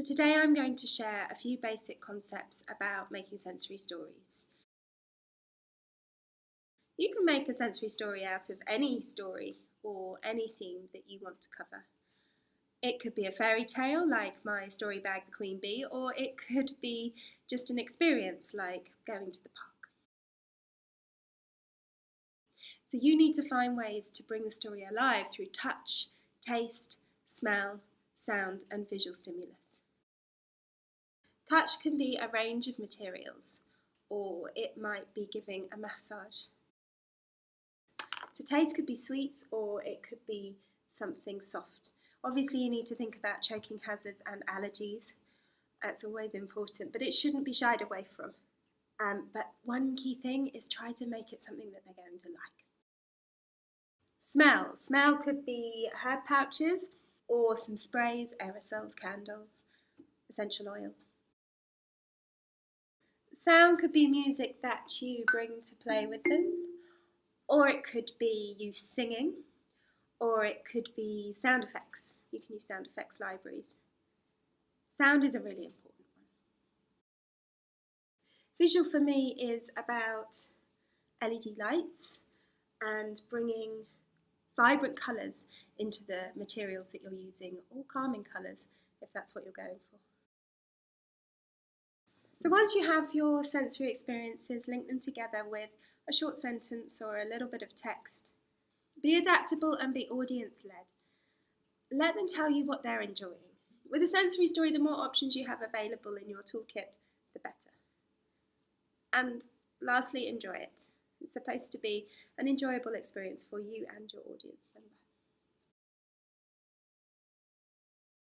So today I'm going to share a few basic concepts about making sensory stories. You can make a sensory story out of any story or any theme that you want to cover. It could be a fairy tale like my story Bag the Queen Bee, or it could be just an experience like going to the park. So you need to find ways to bring the story alive through touch, taste, smell, sound and visual stimulus. Touch can be a range of materials, or it might be giving a massage. So taste could be sweets, or it could be something soft. Obviously you need to think about choking hazards and allergies. That's always important, but it shouldn't be shied away from. But one key thing is try to make it something that they're going to like. Smell. Smell could be herb pouches or some sprays, aerosols, candles, essential oils. Sound could be music that you bring to play with them, or it could be you singing, or it could be sound effects. You can use sound effects libraries. Sound is a really important one. Visual for me is about LED lights and bringing vibrant colours into the materials that you're using, or calming colours if that's what you're going for. So once you have your sensory experiences, link them together with a short sentence or a little bit of text. Be adaptable and be audience-led. Let them tell you what they're enjoying. With a sensory story, the more options you have available in your toolkit, the better. And lastly, enjoy it. It's supposed to be an enjoyable experience for you and your audience member.